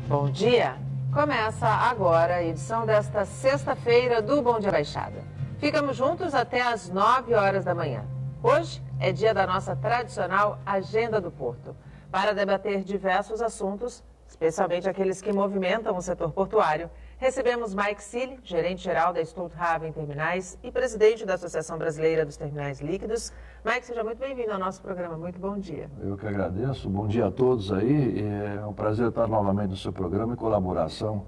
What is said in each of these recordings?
Bom dia! Começa agora a edição desta sexta-feira do Bom Dia Baixada. Ficamos juntos até às 9 horas da manhã. Hoje é dia da nossa tradicional Agenda do Porto, para debater diversos assuntos, especialmente aqueles que movimentam o setor portuário. Recebemos Mike Cili, gerente-geral da Stolthaven Terminais e presidente da Associação Brasileira dos Terminais Líquidos. Mike, seja muito bem-vindo ao nosso programa. Muito bom dia. Eu que agradeço. Bom dia a todos aí. É um prazer estar novamente no seu programa em colaboração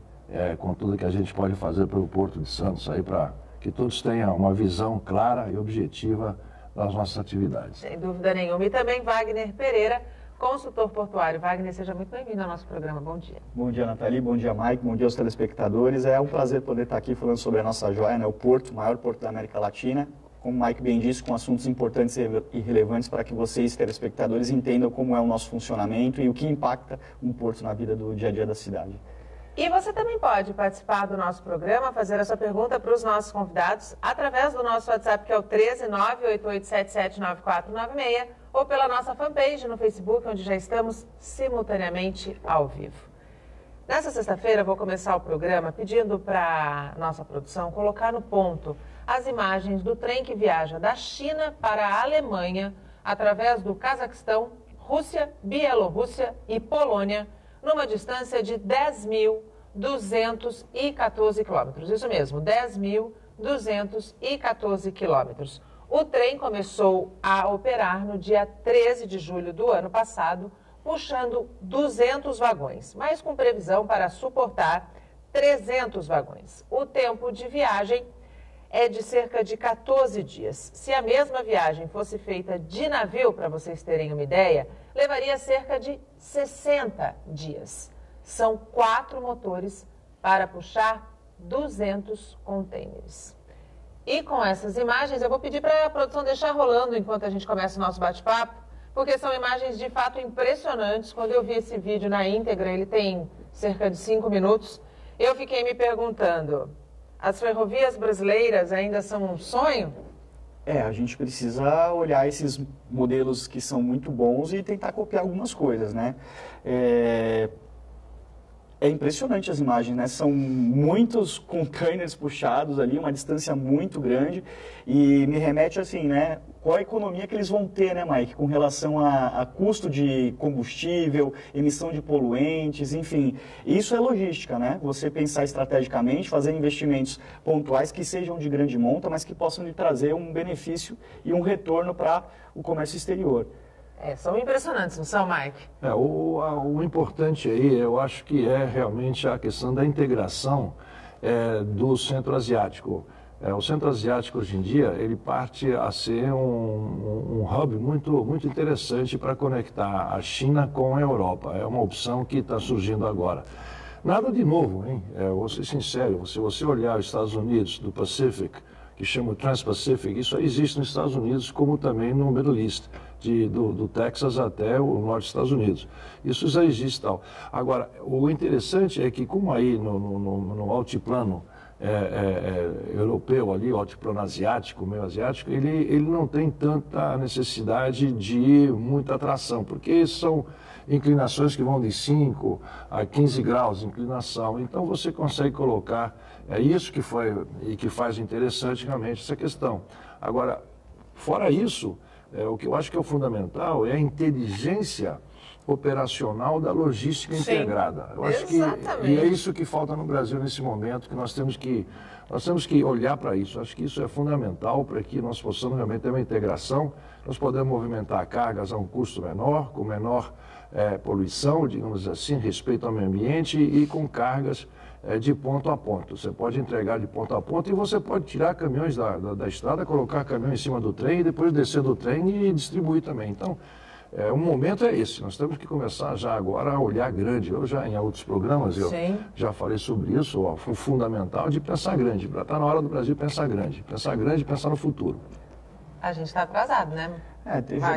com tudo que a gente pode fazer pelo Porto de Santos aí, para que todos tenham uma visão clara e objetiva das nossas atividades. Sem dúvida nenhuma. E também Wagner Pereira, consultor portuário. Wagner, seja muito bem-vindo ao nosso programa. Bom dia. Bom dia, Nathalie. Bom dia, Mike. Bom dia aos telespectadores. É um prazer poder estar aqui falando sobre a nossa joia, né? O Porto, o maior porto da América Latina. Como o Mike bem disse, com assuntos importantes e relevantes para que vocês, telespectadores, entendam como é o nosso funcionamento e o que impacta um porto na vida do dia a dia da cidade. E você também pode participar do nosso programa, fazer a sua pergunta para os nossos convidados através do nosso WhatsApp, que é o 13988779496, ou pela nossa fanpage no Facebook, onde já estamos simultaneamente ao vivo. Nessa sexta-feira, vou começar o programa pedindo para a nossa produção colocar no ponto as imagens do trem que viaja da China para a Alemanha, através do Cazaquistão, Rússia, Bielorrússia e Polônia, numa distância de 10.214 quilômetros. Isso mesmo, 10.214 quilômetros. O trem começou a operar no dia 13 de julho do ano passado, puxando 200 vagões, mas com previsão para suportar 300 vagões. O tempo de viagem é de cerca de 14 dias. Se a mesma viagem fosse feita de navio, para vocês terem uma ideia, levaria cerca de 60 dias. São 4 motores para puxar 200 contêineres. E com essas imagens, eu vou pedir para a produção deixar rolando enquanto a gente começa o nosso bate-papo, porque são imagens de fato impressionantes. Quando eu vi esse vídeo na íntegra, ele tem cerca de 5 minutos, eu fiquei me perguntando, as ferrovias brasileiras ainda são um sonho? A gente precisa olhar esses modelos que são muito bons e tentar copiar algumas coisas, né? É impressionante as imagens, né? São muitos containers puxados ali, uma distância muito grande, e me remete assim, né? Qual a economia que eles vão ter, né, Mike, com relação a custo de combustível, emissão de poluentes, enfim. Isso é logística, né? Você pensar estrategicamente, fazer investimentos pontuais que sejam de grande monta, mas que possam lhe trazer um benefício e um retorno para o comércio exterior. São impressionantes, não são, Mike? O importante aí, eu acho que é realmente a questão da integração do Centro-Asiático. O Centro-Asiático, hoje em dia, ele parte a ser um hub muito interessante para conectar a China com a Europa. É uma opção que está surgindo agora. Nada de novo, hein? Vou ser sincero, se você olhar os Estados Unidos, do Pacific, que chama o Trans-Pacific, isso aí existe nos Estados Unidos, como também no Middle East, do Texas até o norte dos Estados Unidos. Isso já existe e tal. Agora, o interessante é que, como aí no altiplano europeu, ali, o altiplano asiático, meio asiático, ele não tem tanta necessidade de muita atração, porque são inclinações que vão de 5 a 15 graus de inclinação. Então, você consegue colocar, isso que foi e que faz interessante realmente essa questão. Agora, fora isso, o que eu acho que é o fundamental é a inteligência operacional da logística integrada. Eu acho que e é isso que falta no Brasil nesse momento, que nós temos que olhar para isso. Acho que isso é fundamental para que nós possamos realmente ter uma integração. Nós podemos movimentar cargas a um custo menor, com menor poluição, digamos assim, respeito ao meio ambiente e com cargas de ponto a ponto. Você pode entregar de ponto a ponto e você pode tirar caminhões da estrada, colocar caminhão em cima do trem e depois descer do trem e distribuir também. Então, o momento é esse. Nós temos que começar já agora a olhar grande. Eu já, em outros programas, já falei sobre isso, o fundamental de pensar grande. Está na hora do Brasil pensar grande, pensar no futuro. A gente está atrasado, né?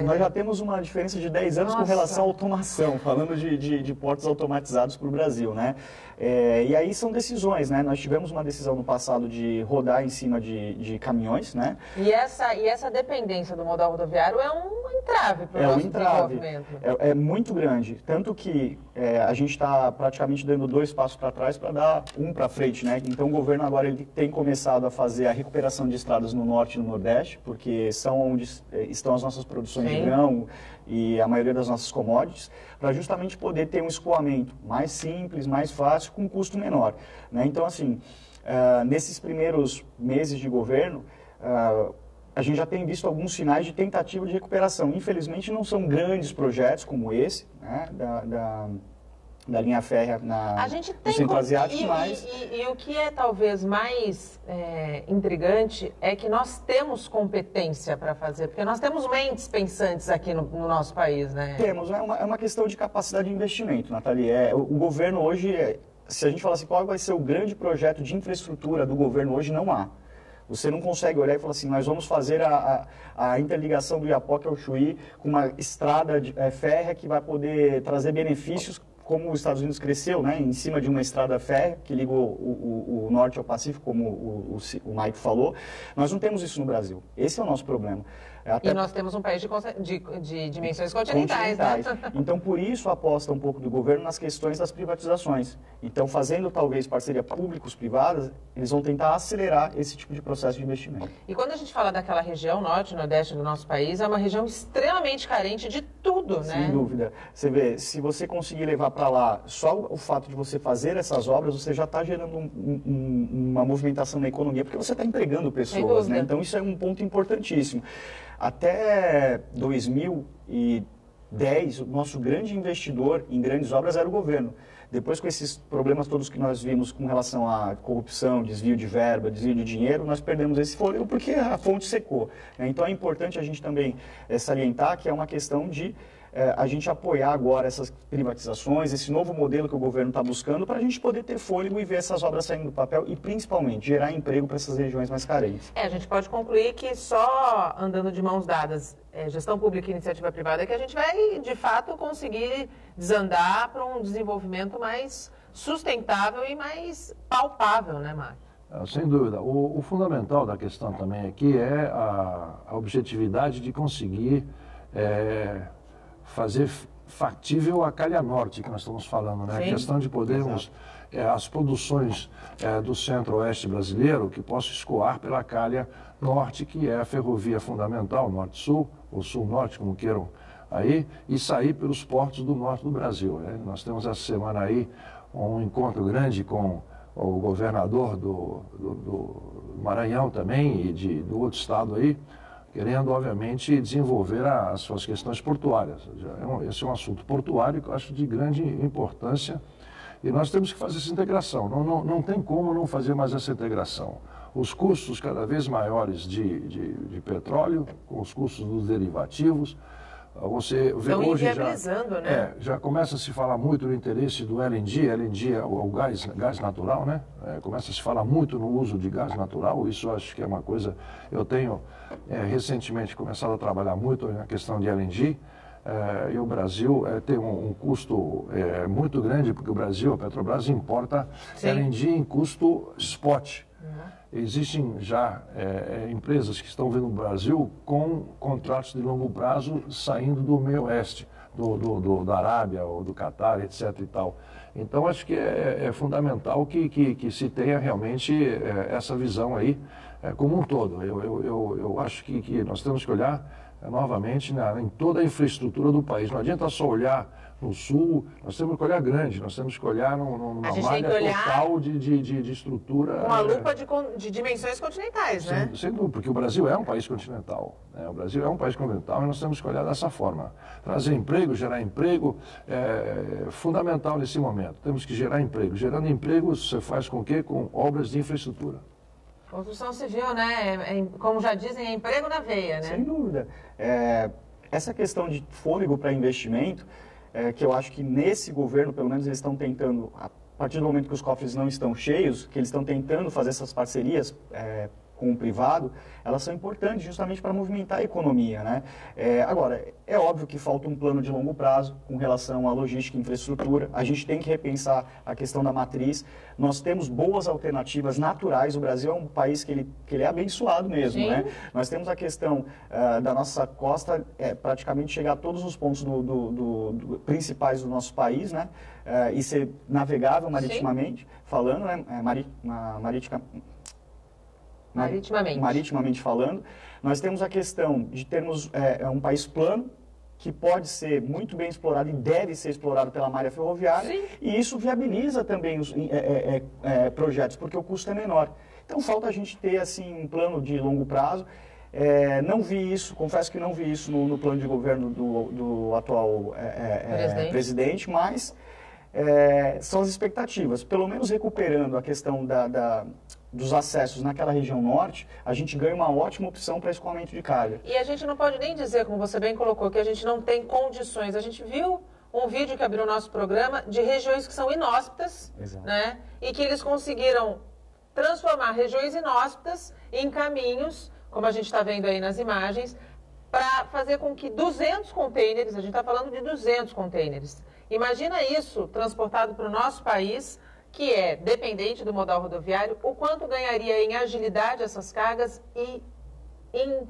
Nós já temos uma diferença de 10 anos com relação à automação, falando de portos automatizados para o Brasil, né? E aí são decisões, né? Nós tivemos uma decisão no passado de rodar em cima de caminhões, né? E essa dependência do modal rodoviário é um entrave para o nosso desenvolvimento. É muito grande, tanto que a gente está praticamente dando 2 passos para trás para dar um para frente, né? Então o governo agora ele tem começado a fazer a recuperação de estradas no norte e no nordeste, porque são onde estão as nossas produções de grão e a maioria das nossas commodities, para justamente poder ter um escoamento mais simples, mais fácil, com um custo menor, né? Então, assim, nesses primeiros meses de governo, a gente já tem visto alguns sinais de tentativa de recuperação. Infelizmente, não são grandes projetos como esse, né, da linha férrea no Centro-Asiático, mas... E o que é talvez mais intrigante é que nós temos competência para fazer, porque nós temos mentes pensantes aqui no nosso país, né? Temos, é uma questão de capacidade de investimento, Nathalie. O governo hoje, se a gente falar assim, qual vai ser o grande projeto de infraestrutura do governo hoje, não há. Você não consegue olhar e falar assim, nós vamos fazer a interligação do Iapoque ao Chuí com uma estrada férrea que vai poder trazer benefícios, como os Estados Unidos cresceu, né, em cima de uma estrada férrea que liga o norte ao Pacífico, como o Mike falou. Nós não temos isso no Brasil. Esse é o nosso problema. E nós temos um país de dimensões continentais, né? Então, por isso, aposta um pouco do governo nas questões das privatizações. Então, fazendo talvez parceria públicos-privadas, eles vão tentar acelerar esse tipo de processo de investimento. E quando a gente fala daquela região norte e nordeste do nosso país, é uma região extremamente carente de tudo, né? Sem dúvida. Você vê, se você conseguir levar para lá só o fato de você fazer essas obras, você já está gerando uma movimentação na economia, porque você está empregando pessoas, né? Então, isso é um ponto importantíssimo. Até 2010, o nosso grande investidor em grandes obras era o governo. Depois, com esses problemas todos que nós vimos com relação à corrupção, desvio de verba, desvio de dinheiro, nós perdemos esse fôlego porque a fonte secou, né? Então, é importante a gente também salientar que é uma questão de a gente apoiar agora essas privatizações, esse novo modelo que o governo está buscando, para a gente poder ter fôlego e ver essas obras saindo do papel e, principalmente, gerar emprego para essas regiões mais carentes. A gente pode concluir que só andando de mãos dadas, gestão pública e iniciativa privada, é que a gente vai, de fato, conseguir desandar para um desenvolvimento mais sustentável e mais palpável, né, Mário? Sem dúvida. O fundamental da questão também aqui é a objetividade de conseguir fazer factível a calha norte que nós estamos falando, né? Sim. A questão de podermos, as produções do centro-oeste brasileiro que possam escoar pela calha norte, que é a ferrovia fundamental, norte-sul, ou sul-norte, como queiram aí, e sair pelos portos do norte do Brasil, né? Nós temos essa semana aí um encontro grande com o governador do Maranhão também e do outro estado aí, querendo, obviamente, desenvolver as suas questões portuárias. Esse é um assunto portuário que eu acho de grande importância e nós temos que fazer essa integração. Não tem como não fazer mais essa integração. Os custos cada vez maiores de petróleo, com os custos dos derivativos, você vê estão hoje inviabilizando, né? Já começa a se falar muito do interesse do LNG é o gás natural, né? Começa a se falar muito no uso de gás natural, isso acho que é uma coisa... Eu tenho recentemente começado a trabalhar muito na questão de LNG, e o Brasil tem um custo muito grande, porque o Brasil, a Petrobras, importa Sim. LNG em custo spot. Existem já empresas que estão vindo no Brasil com contratos de longo prazo saindo do meio oeste, da Arábia ou do Catar, etc. e tal. Então, acho que é fundamental que se tenha realmente essa visão aí como um todo. Eu acho que nós temos que olhar novamente em toda a infraestrutura do país. Não adianta só olhar no sul, nós temos que olhar grande, nós temos que olhar numa malha total de estrutura. Uma lupa de dimensões continentais, né? Sem dúvida, porque o Brasil é um país continental. Né? O Brasil é um país continental e nós temos que olhar dessa forma. Trazer emprego, gerar emprego é fundamental nesse momento. Temos que gerar emprego. Gerando emprego, você faz com o quê? Com obras de infraestrutura. Construção civil, né? Como já dizem, é emprego na veia, né? Sem dúvida. Essa questão de fôlego para investimento, que eu acho que nesse governo, pelo menos, eles estão tentando, a partir do momento que os cofres não estão cheios, que eles estão tentando fazer essas parcerias com o privado, elas são importantes justamente para movimentar a economia, né? Agora, é óbvio que falta um plano de longo prazo com relação à logística e infraestrutura. A gente tem que repensar a questão da matriz. Nós temos boas alternativas naturais. O Brasil é um país que ele é abençoado mesmo, Sim. né? Nós temos a questão da nossa costa praticamente chegar a todos os pontos principais do nosso país, né? E ser navegável maritimamente falando, né? Maritimamente falando. Nós temos a questão de termos um país plano, que pode ser muito bem explorado e deve ser explorado pela malha ferroviária. Sim. E isso viabiliza também os projetos, porque o custo é menor. Então, falta a gente ter assim, um plano de longo prazo. Não vi isso, confesso que não vi isso no plano de governo do atual presidente, mas são as expectativas. Pelo menos recuperando a questão dos acessos naquela região norte, a gente ganha uma ótima opção para escoamento de carga. E a gente não pode nem dizer, como você bem colocou, que a gente não tem condições. A gente viu um vídeo que abriu o nosso programa de regiões que são inóspitas, né? E que eles conseguiram transformar regiões inóspitas em caminhos, como a gente está vendo aí nas imagens, para fazer com que 200 containers, a gente está falando de 200 containers, imagina isso transportado para o nosso país, que é dependente do modal rodoviário, o quanto ganharia em agilidade essas cargas e em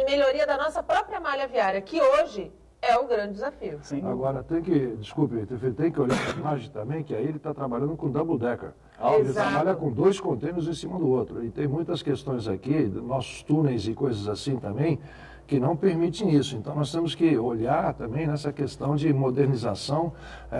melhoria da nossa própria malha viária, que hoje é o grande desafio. Sim. Agora, tem que olhar a imagem também, que aí ele está trabalhando com double decker. Ele trabalha com 2 contêineres em cima do outro. E tem muitas questões aqui, nossos túneis e coisas assim também, que não permitem isso. Então, nós temos que olhar também nessa questão de modernização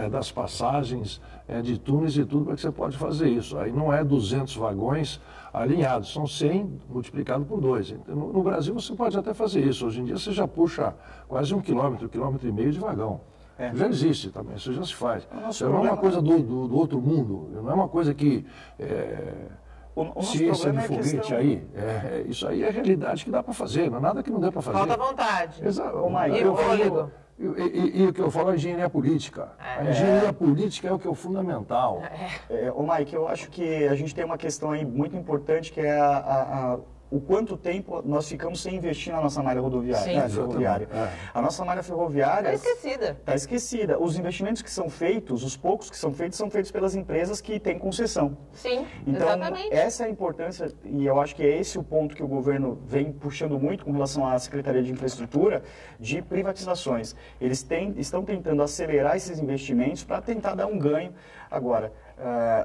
das passagens, de túneis e tudo, para que você pode fazer isso. Aí não é 200 vagões alinhados, são 100 multiplicado por 2. Então, no Brasil, você pode até fazer isso. Hoje em dia, você já puxa quase 1 quilômetro, 1,5 quilômetro de vagão. Já existe também, isso já se faz. Isso não é uma coisa do outro mundo, não é uma coisa que... ciência de foguete aí, isso aí é realidade que dá para fazer, não é nada que não dê para fazer. Falta vontade. Exato. E E o que eu falo é engenharia política. A engenharia política é o que é o fundamental. Mike, eu acho que a gente tem uma questão aí muito importante, que é o quanto tempo nós ficamos sem investir na nossa malha rodoviária, ferroviária. A nossa malha ferroviária... Está esquecida. Os investimentos que são feitos, os poucos que são feitos pelas empresas que têm concessão. Sim, então, exatamente. Essa é a importância, e eu acho que é esse o ponto que o governo vem puxando muito com relação à Secretaria de Infraestrutura, de privatizações. Eles estão tentando acelerar esses investimentos para tentar dar um ganho. Agora,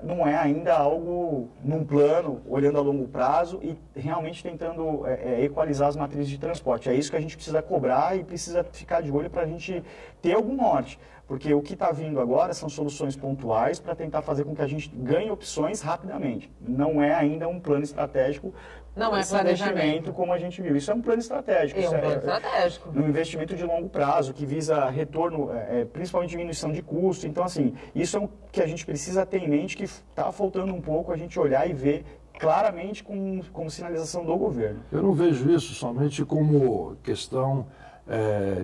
não é ainda algo num plano, olhando a longo prazo e realmente tentando equalizar as matrizes de transporte. É isso que a gente precisa cobrar e precisa ficar de olho para a gente ter algum norte. Porque o que está vindo agora são soluções pontuais para tentar fazer com que a gente ganhe opções rapidamente. Não é ainda um plano estratégico. Não é planejamento como a gente viu. Isso é um plano estratégico. É um plano estratégico. Um investimento de longo prazo, que visa retorno, principalmente diminuição de custo. Então, assim, isso é o que a gente precisa ter em mente, que está faltando um pouco a gente olhar e ver claramente como sinalização do governo. Eu não vejo isso somente como questão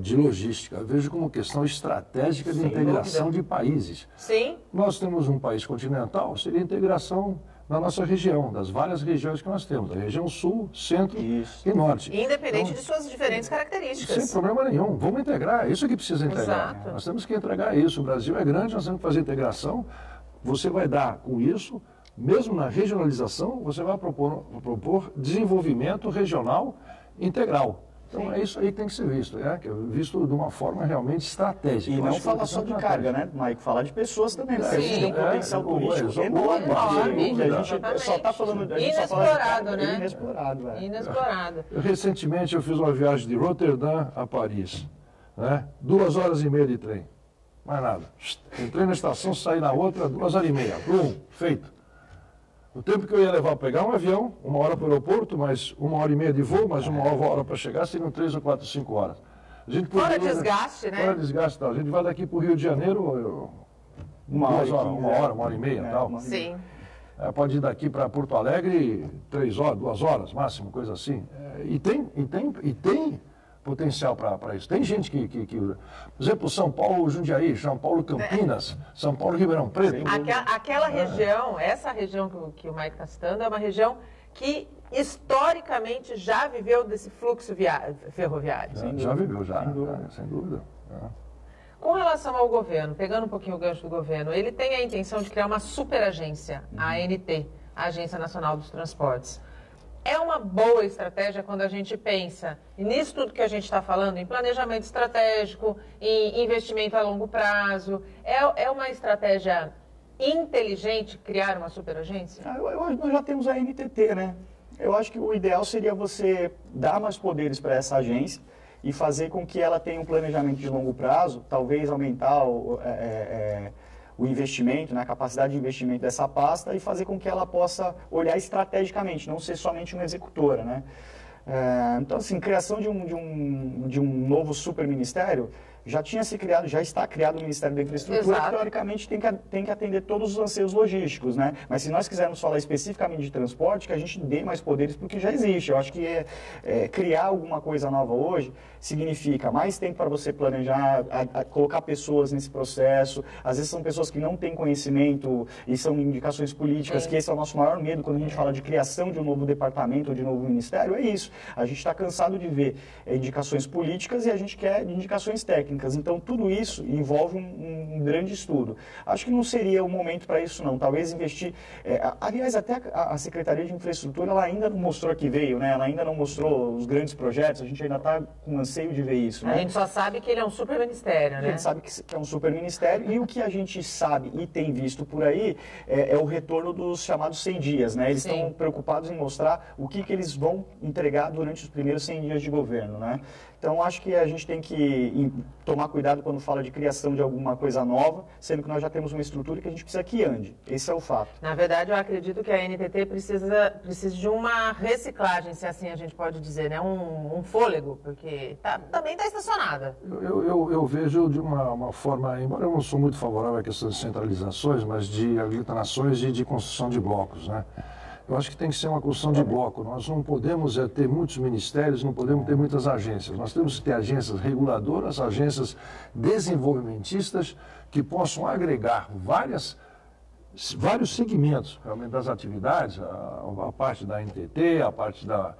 de logística, eu vejo como questão estratégica de integração de países. Sim. Nós temos um país continental, seria a integração na nossa região, das várias regiões que nós temos, da região sul, centro e norte. Independente de suas diferentes características. Sem problema nenhum. Vamos integrar, é isso que precisa integrar. Exato. Nós temos que entregar isso. O Brasil é grande, nós temos que fazer integração. Você vai dar com isso, mesmo na regionalização, você vai propor desenvolvimento regional integral. Então é isso aí que tem que ser visto, que é visto de uma forma realmente estratégica. E não falar só de carga, né, Mike? Falar de pessoas também, porque a gente tem um potencial turístico enorme. A gente só está falando... Inexplorado, né? Inexplorado. Recentemente eu fiz uma viagem de Roterdã a Paris, 2 horas e meia de trem, mais nada. Entrei na estação, saí na outra, 2 horas e meia, feito. O tempo que eu ia levar para pegar um avião, 1 hora para o aeroporto, mais 1 hora e meia de voo, mais 1 hora para chegar, seriam 3 ou 4, 5 horas. Fora desgaste, né? Fora desgaste, tal. A gente vai daqui para o Rio de Janeiro, 1 hora e meia, tal. Sim. Pode ir daqui para Porto Alegre 3 horas, 2 horas, máximo, coisa assim. E tem potencial para isso. Tem gente que usa. Por exemplo, São Paulo, Jundiaí, São Paulo, Campinas, São Paulo, Ribeirão Preto. Aquela região, essa região que o Mike está citando, é uma região que historicamente já viveu desse fluxo ferroviário. Já viveu, sem dúvida. Com relação ao governo, pegando um pouquinho o gancho do governo, ele tem a intenção de criar uma superagência, a ANT, a Agência Nacional dos Transportes. É uma boa estratégia quando a gente pensa nisso tudo que a gente está falando, em planejamento estratégico, em investimento a longo prazo. É uma estratégia inteligente criar uma superagência? Eu acho que nós já temos a NTT, né? Eu acho que o ideal seria você dar mais poderes para essa agência e fazer com que ela tenha um planejamento de longo prazo, talvez aumentar o investimento, né, a capacidade de investimento dessa pasta e fazer com que ela possa olhar estrategicamente, não ser somente uma executora, né? Então, assim, criação de um novo superministério já tinha se criado, já está criado o Ministério da Infraestrutura, Exato. que teoricamente tem que atender todos os anseios logísticos, né? Mas se nós quisermos falar especificamente de transporte, que a gente dê mais poderes porque já existe. Eu acho que criar alguma coisa nova hoje significa mais tempo para você planejar, colocar pessoas nesse processo. Às vezes são pessoas que não têm conhecimento e são indicações políticas, que esse é o nosso maior medo quando a gente fala de criação de um novo departamento ou de um novo ministério, é isso. A gente está cansado de ver indicações políticas e a gente quer indicações técnicas. Então, tudo isso envolve um grande estudo. Acho que não seria o momento para isso, não. Talvez investir... aliás, até a Secretaria de Infraestrutura, ela ainda não mostrou que veio, né? Ela ainda não mostrou os grandes projetos, a gente ainda está com anseio de ver isso, né? A gente só sabe que ele é um super ministério, né? A gente sabe que é um super ministério e o que a gente sabe e tem visto por aí é o retorno dos chamados 100 dias, né? Eles estão preocupados em mostrar o que eles vão entregar durante os primeiros 100 dias de governo, né? Então, acho que a gente tem que tomar cuidado quando fala de criação de alguma coisa nova, sendo que nós já temos uma estrutura que a gente precisa que ande. Esse é o fato. Na verdade, eu acredito que a NTT precisa de uma reciclagem, se assim a gente pode dizer, né? Um fôlego, porque também está estacionada. Eu vejo de uma forma, embora eu não sou muito favorável à questão de centralizações, mas de aglutinações e de construção de blocos, né? Eu acho que tem que ser uma construção de bloco. Nós não podemos ter muitos ministérios, não podemos ter muitas agências. Nós temos que ter agências reguladoras, agências desenvolvimentistas que possam agregar vários segmentos realmente das atividades, a parte da NTT, a parte da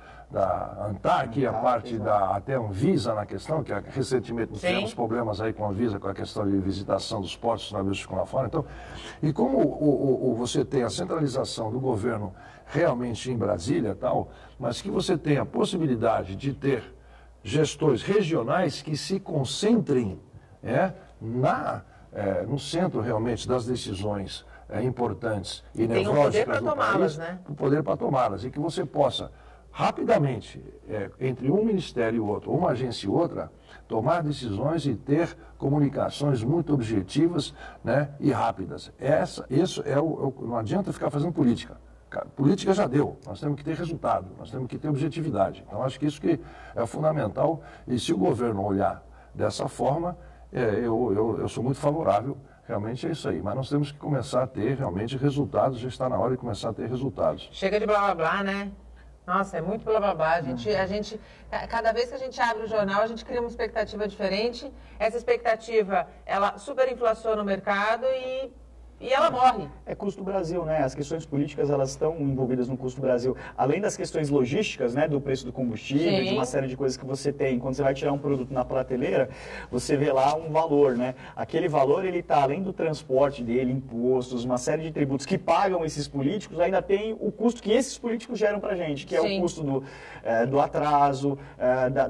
ANTAC, a parte até Anvisa na questão, que recentemente nós tivemos problemas aí com a Anvisa, com a questão de visitação dos portos, os navios ficam lá fora. Então, e como você tem a centralização do governo realmente em Brasília tal, mas que você tem a possibilidade de ter gestores regionais que se concentrem no centro realmente das decisões importantes e nevrálgicas do país, né? O poder para tomá-las, e que você possa rapidamente, entre um ministério e outro, uma agência e outra, tomar decisões e ter comunicações muito objetivas, né, e rápidas. Isso não adianta ficar fazendo política. Política já deu, nós temos que ter resultado, nós temos que ter objetividade. Então, acho que isso que é fundamental, e se o governo olhar dessa forma, eu sou muito favorável, realmente é isso aí. Mas nós temos que começar a ter realmente resultados, já está na hora de começar a ter resultados. Chega de blá blá blá, né? Nossa, é muito blá blá blá. Cada vez que a gente abre o jornal, a gente cria uma expectativa diferente. Essa expectativa, ela superinflaciona o mercado e ela morre. É custo Brasil, né? As questões políticas, elas estão envolvidas no custo Brasil. Além das questões logísticas, né? Do preço do combustível, de uma série de coisas que você tem. Quando você vai tirar um produto na prateleira, você vê lá um valor, né? Aquele valor, ele está além do transporte dele, impostos, uma série de tributos que pagam esses políticos, ainda tem o custo que esses políticos geram para a gente, que é o custo do atraso,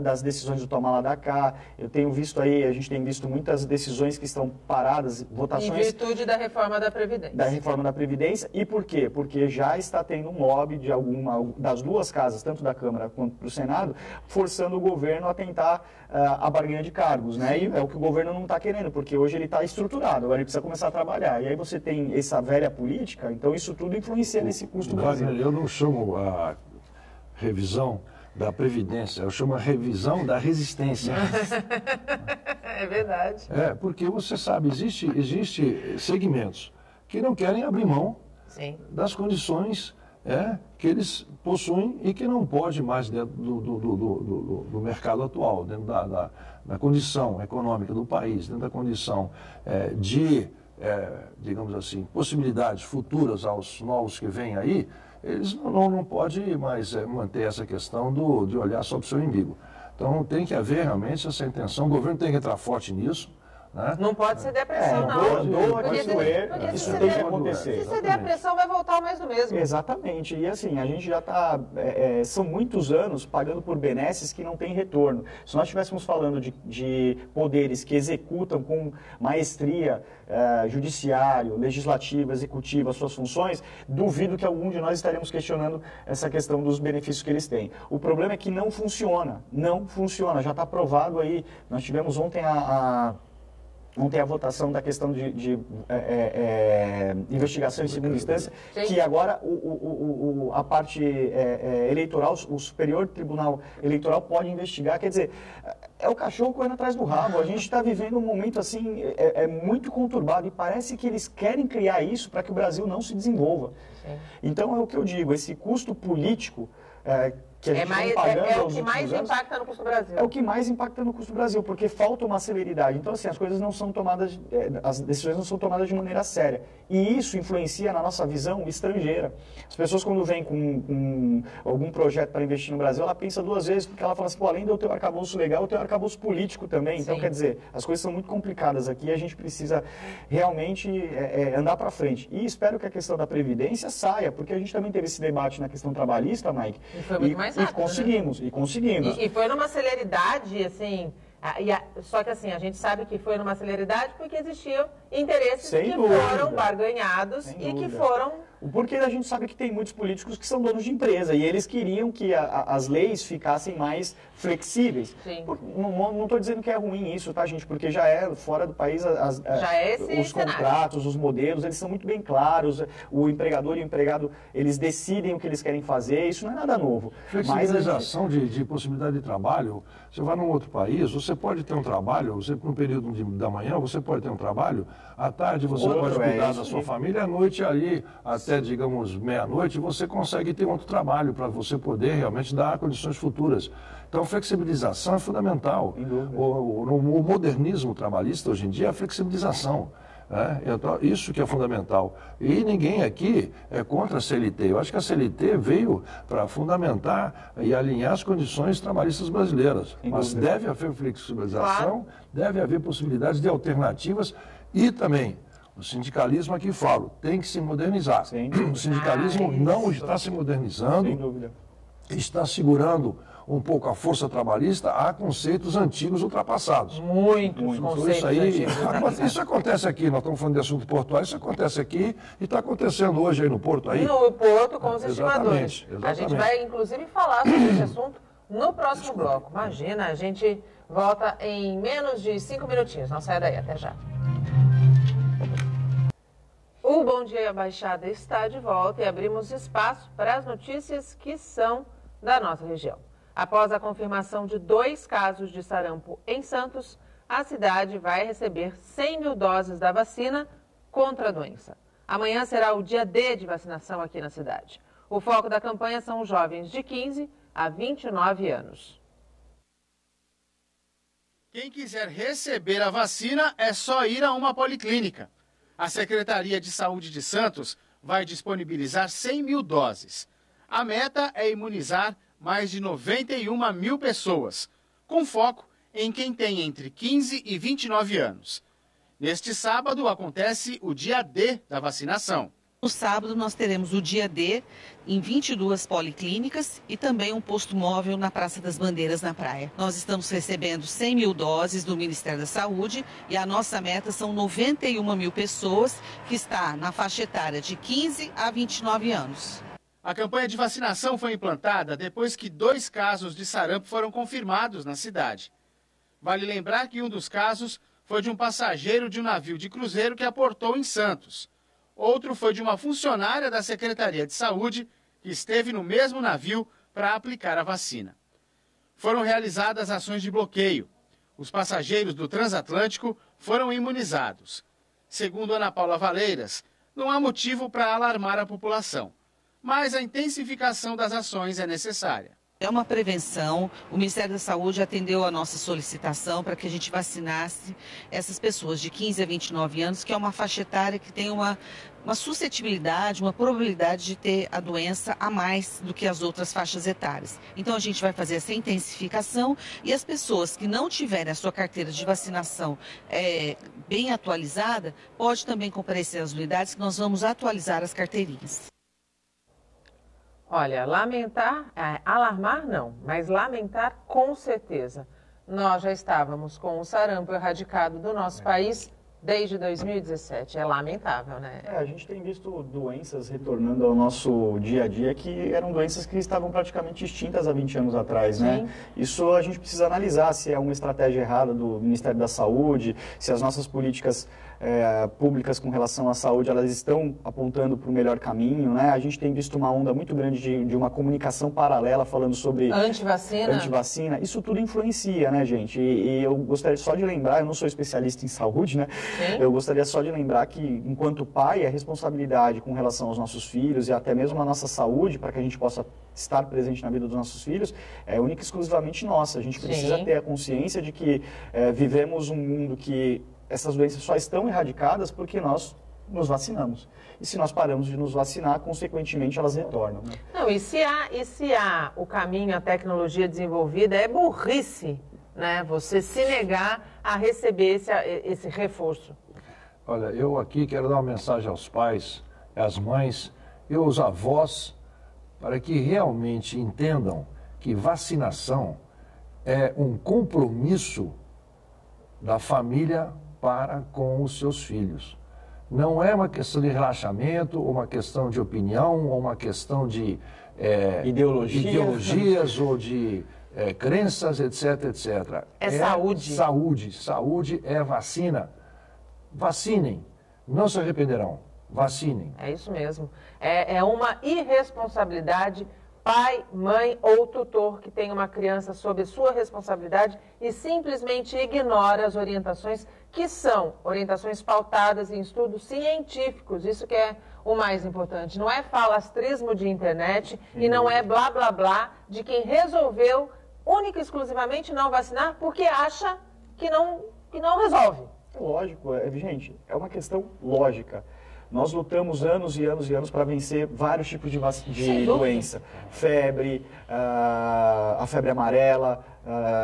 das decisões do toma lá da cá. Eu tenho visto aí, a gente tem visto muitas decisões que estão paradas, votações... Em virtude da reforma da Previdência. Da reforma da Previdência. E por quê? Porque já está tendo um lobby de das duas casas, tanto da Câmara quanto do Senado, forçando o governo a tentar a barganha de cargos, né? E é o que o governo não está querendo, porque hoje ele está estruturado, agora ele precisa começar a trabalhar. E aí você tem essa velha política, então isso tudo influencia nesse custo do Brasil. Eu não chamo a revisão da Previdência, eu chamo a revisão da resistência. É verdade. Porque você sabe, existe segmentos que não querem abrir mão das condições que eles possuem e que não pode mais dentro do mercado atual, dentro da condição econômica do país, dentro da condição digamos assim, possibilidades futuras aos novos que vêm aí, eles não podem mais manter essa questão de olhar só para o seu umbigo. Então tem que haver realmente essa intenção, o governo tem que entrar forte nisso. Né? Não pode ceder a pressão, não. Porque isso tem que acontecer. Se ceder a pressão, vai voltar mais do mesmo. Exatamente. E assim, a gente já está, são muitos anos pagando por benesses que não têm retorno. Se nós estivéssemos falando de poderes que executam com maestria judiciário, legislativo, executivo, as suas funções, duvido que algum de nós estaremos questionando essa questão dos benefícios que eles têm. O problema é que não funciona. Não funciona. Já está provado aí. Nós tivemos ontem a votação da questão de investigação em segunda instância, Sim. que agora a parte eleitoral, o Superior Tribunal Eleitoral pode investigar. Quer dizer, é o cachorro correndo atrás do rabo. A gente está vivendo um momento assim, muito conturbado e parece que eles querem criar isso para que o Brasil não se desenvolva. Sim. Então é o que eu digo, esse custo político que a gente vem pagando é o aos que mais últimos anos, impacta no custo do Brasil. é o que mais impacta no custo do Brasil, porque falta uma celeridade. Então, assim, as coisas não são tomadas, as decisões não são tomadas de maneira séria. E isso influencia na nossa visão estrangeira. As pessoas, quando vêm com algum projeto para investir no Brasil, ela pensa duas vezes, porque ela fala assim, pô, além de eu ter um arcabouço legal, eu tenho um arcabouço político também. Então, Sim. quer dizer, as coisas são muito complicadas aqui e a gente precisa realmente andar para frente. E espero que a questão da Previdência saia, porque a gente também teve esse debate na questão trabalhista, Mike. E foi muito mais rápido, conseguimos. E conseguimos. E foi numa celeridade, assim, só que assim, a gente sabe que foi numa celeridade porque existiam interesses Sem que dúvida. foram barganhados Sem e que dúvida. foram... Porque a gente sabe que tem muitos políticos que são donos de empresa e eles queriam que as leis ficassem mais flexíveis. Sim. Não estou dizendo que é ruim isso, tá, gente? Porque já é fora do país, Já é esse os cenário. contratos, os modelos, eles são muito bem claros. O empregador e o empregado, eles decidem o que eles querem fazer. Isso não é nada novo. Flexibilização de possibilidade de trabalho. Você vai num outro país, você pode ter um trabalho, você no período da manhã, você pode ter um trabalho, à tarde você pode cuidar da sua família, à noite ali, até, digamos, meia-noite, você consegue ter outro trabalho para você poder realmente dar condições futuras. Então, flexibilização é fundamental. O modernismo trabalhista, hoje em dia, é a flexibilização. Então, isso que é fundamental. E ninguém aqui é contra a CLT. Eu acho que a CLT veio para fundamentar e alinhar as condições trabalhistas brasileiras. Mas deve haver flexibilização, deve haver possibilidades de alternativas e também o sindicalismo aqui falo, tem que se modernizar. O sindicalismo não está se modernizando, Sem dúvida. está segurando um pouco a força trabalhista a conceitos antigos ultrapassados. Muitos conceitos Isso aí, antigos. isso acontece aqui, nós estamos falando de assunto portuário, isso acontece aqui e está acontecendo hoje aí no Porto aí. No Porto com os estimadores. Exatamente. A gente vai, inclusive, falar sobre esse assunto no próximo bloco. Imagina, a gente volta em menos de 5 minutinhos. Não saia daí, até já. O Bom Dia Baixada está de volta e abrimos espaço para as notícias que são da nossa região. Após a confirmação de 2 casos de sarampo em Santos, a cidade vai receber 100 mil doses da vacina contra a doença. Amanhã será o dia D de vacinação aqui na cidade. O foco da campanha são os jovens de 15 a 29 anos. Quem quiser receber a vacina é só ir a uma policlínica. A Secretaria de Saúde de Santos vai disponibilizar 100 mil doses. A meta é imunizar mais de 91 mil pessoas, com foco em quem tem entre 15 e 29 anos. Neste sábado acontece o dia D da vacinação. No sábado nós teremos o dia D em 22 policlínicas e também um posto móvel na Praça das Bandeiras, na praia. Nós estamos recebendo 100 mil doses do Ministério da Saúde e a nossa meta são 91 mil pessoas que está na faixa etária de 15 a 29 anos. A campanha de vacinação foi implantada depois que 2 casos de sarampo foram confirmados na cidade. Vale lembrar que um dos casos foi de um passageiro de um navio de cruzeiro que aportou em Santos. Outro foi de uma funcionária da Secretaria de Saúde que esteve no mesmo navio para aplicar a vacina. Foram realizadas ações de bloqueio. Os passageiros do transatlântico foram imunizados. Segundo Ana Paula Valeiras, não há motivo para alarmar a população. mas a intensificação das ações é necessária. É uma prevenção, o Ministério da Saúde atendeu a nossa solicitação para que a gente vacinasse essas pessoas de 15 a 29 anos, que é uma faixa etária que tem uma suscetibilidade, uma probabilidade de ter a doença a mais do que as outras faixas etárias. Então a gente vai fazer essa intensificação e as pessoas que não tiverem a sua carteira de vacinação bem atualizada, pode também comparecer às unidades que nós vamos atualizar as carteirinhas. Olha, lamentar, alarmar não, mas lamentar com certeza. Nós já estávamos com o sarampo erradicado do nosso país desde 2017. É lamentável, né? A gente tem visto doenças retornando ao nosso dia a dia que eram doenças que estavam praticamente extintas há 20 anos atrás, né? Isso a gente precisa analisar se é uma estratégia errada do Ministério da Saúde, se as nossas políticas públicas com relação à saúde, elas estão apontando para o melhor caminho, né? A gente tem visto uma onda muito grande de uma comunicação paralela falando sobre antivacina. Isso tudo influencia, né, gente? E eu gostaria só de lembrar, eu não sou especialista em saúde, né? Sim. Eu gostaria só de lembrar que, enquanto pai, a responsabilidade com relação aos nossos filhos e até mesmo a nossa saúde, para que a gente possa estar presente na vida dos nossos filhos, é única e exclusivamente nossa. A gente precisa ter a consciência de que vivemos um mundo que essas doenças só estão erradicadas porque nós nos vacinamos. E se nós paramos de nos vacinar, consequentemente elas retornam. Né? Não, e se há o caminho, a tecnologia desenvolvida, é burrice, né? Você se negar a receber esse reforço. Olha, eu aqui quero dar uma mensagem aos pais, às mães e aos avós, para que realmente entendam que vacinação é um compromisso da família para com os seus filhos. Não é uma questão de relaxamento, ou uma questão de opinião, ou uma questão de ideologias ou de crenças, etc, etc. É saúde. Saúde é vacina. Vacinem, não se arrependerão. Vacinem. É isso mesmo. É uma irresponsabilidade, pai, mãe ou tutor que tem uma criança sob sua responsabilidade e simplesmente ignora as orientações que são orientações pautadas em estudos científicos. Isso que é o mais importante. Não é falastrismo de internet e não é blá, blá, blá de quem resolveu única e exclusivamente não vacinar porque acha que não resolve. É lógico, gente, é uma questão lógica. Nós lutamos anos e anos e anos para vencer vários tipos de doença. Febre, a febre amarela,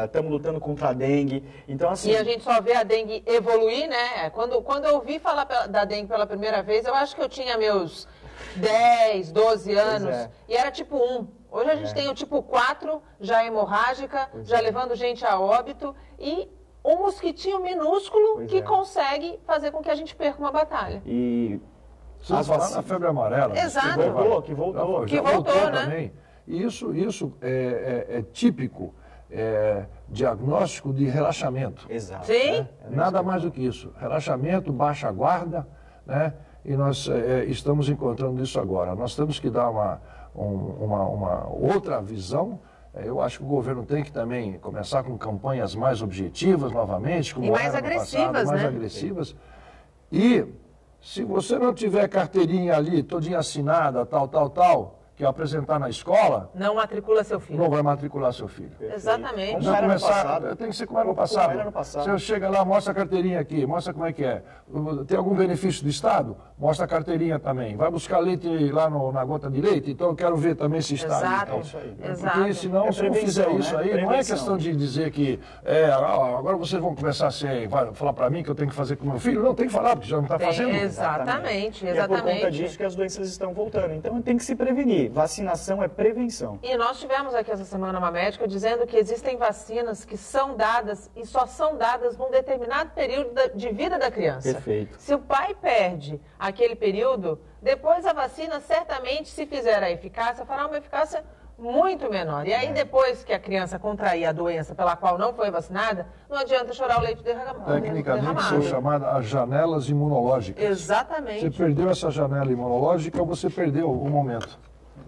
estamos lutando contra a dengue. Então, assim, e a gente só vê a dengue evoluir, né? Quando eu ouvi falar da dengue pela primeira vez, eu acho que eu tinha meus 10, 12 anos e era tipo 1. Hoje a gente tem o tipo 4, já hemorrágica, já levando gente a óbito e um mosquitinho minúsculo que consegue fazer com que a gente perca uma batalha. E vocês falaram na febre amarela. Exato. Que voltou, né? Também. E isso é típico, diagnóstico de relaxamento. Exato. Sim. Nada mais do que isso. Relaxamento, baixa guarda, né? E nós estamos encontrando isso agora. Nós temos que dar uma outra visão. Eu acho que o governo tem que também começar com campanhas mais objetivas novamente, como e mais agressivas, mais agressivas. E se você não tiver carteirinha ali, todinha assinada, tal, que apresentar na escola... Não matricula seu filho. Não vai matricular seu filho. Exatamente. Como era no passado. Tem que ser como era no passado. Você chega lá, mostra a carteirinha aqui, mostra como é que é. Tem algum benefício do Estado? Mostra a carteirinha também. Vai buscar leite lá na gota de leite? Então eu quero ver também se está. Exato. Então. Isso aí. Exato. Porque senão, se não fizer isso aí, prevenção. Não é questão de dizer que agora vocês vão começar vai falar para mim que eu tenho que fazer com meu filho. Não, tem que falar, porque já não está fazendo. Exatamente. E é por conta disso que as doenças estão voltando. Então tem que se prevenir. Vacinação é prevenção. E nós tivemos aqui essa semana uma médica dizendo que existem vacinas que são dadas e só são dadas num determinado período de vida da criança. Perfeito. Se o pai perde aquele período, depois a vacina certamente, se fizer a eficácia, fará uma eficácia muito menor. E aí depois que a criança contrair a doença pela qual não foi vacinada, não adianta chorar o leite derramado. Tecnicamente são chamadas as janelas imunológicas. Exatamente. Você perdeu essa janela imunológica ou você perdeu o momento.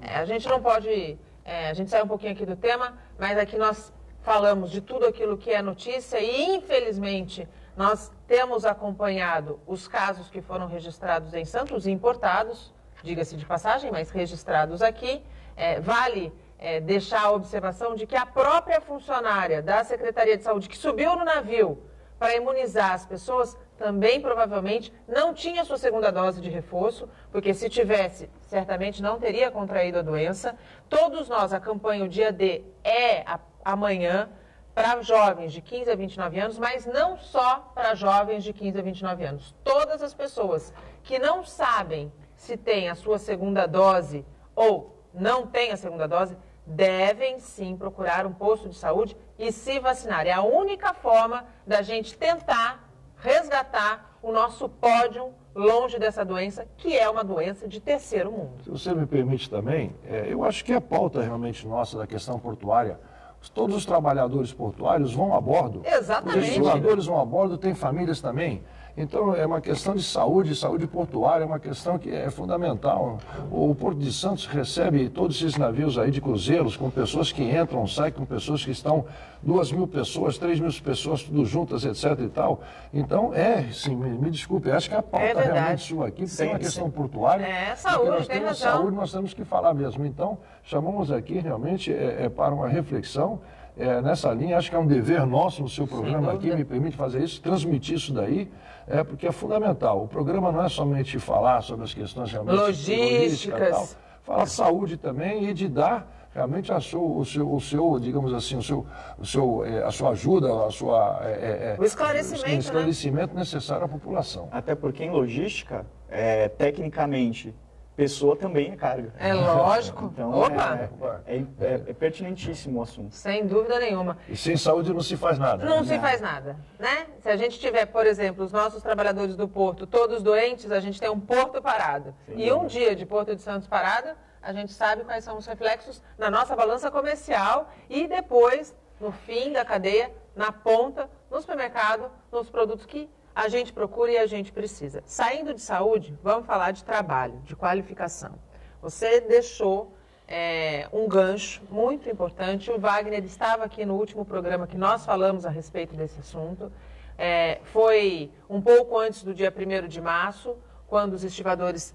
A gente não pode... a gente sai um pouquinho aqui do tema, mas aqui nós falamos de tudo aquilo que é notícia e, infelizmente, nós temos acompanhado os casos que foram registrados em Santos e importados, diga-se de passagem, mas registrados aqui. Vale deixar a observação de que a própria funcionária da Secretaria de Saúde que subiu no navio para imunizar as pessoas também provavelmente não tinha sua segunda dose de reforço, porque se tivesse, certamente não teria contraído a doença. Todos nós, a campanha O Dia D amanhã para jovens de 15 a 29 anos, mas não só para jovens de 15 a 29 anos. Todas as pessoas que não sabem se têm a sua segunda dose ou não têm a segunda dose, devem sim procurar um posto de saúde e se vacinar. É a única forma da gente tentar resgatar o nosso pódio longe dessa doença, que é uma doença de terceiro mundo. Se você me permite também, eu acho que a pauta realmente nossa da questão portuária, todos os trabalhadores portuários vão a bordo. Exatamente. Os estiladores vão a bordo, tem famílias também. Então, é uma questão de saúde portuária, é uma questão que é fundamental. O Porto de Santos recebe todos esses navios aí de cruzeiros, com pessoas que entram, saem, com pessoas que estão 2.000 pessoas, 3.000 pessoas, tudo juntas, etc. e tal. Então, sim, me desculpe, acho que a pauta realmente sua aqui, porque é uma questão portuária. Saúde, nós temos saúde, nós temos que falar mesmo. Então, chamamos aqui realmente para uma reflexão. Nessa linha, acho que é um dever nosso no seu programa aqui, me permite fazer isso, transmitir isso daí, porque é fundamental. O programa não é somente falar sobre as questões realmente logísticas, tal, fala saúde também e de dar realmente o seu, digamos assim, a sua ajuda, o esclarecimento necessário à população. Até porque em logística, tecnicamente, pessoa também é carga. É lógico. Então, é pertinentíssimo o assunto. Sem dúvida nenhuma. E sem saúde não se faz nada. Não se faz nada, né? Se a gente tiver, por exemplo, os nossos trabalhadores do porto todos doentes, a gente tem um porto parado. E um dia de Porto de Santos parado, a gente sabe quais são os reflexos na nossa balança comercial e depois, no fim da cadeia, na ponta, no supermercado, nos produtos que a gente procura e a gente precisa. Saindo de saúde, vamos falar de trabalho, de qualificação. Você deixou um gancho muito importante. O Wagner estava aqui no último programa que nós falamos a respeito desse assunto. Foi um pouco antes do dia 1º de março, quando os estivadores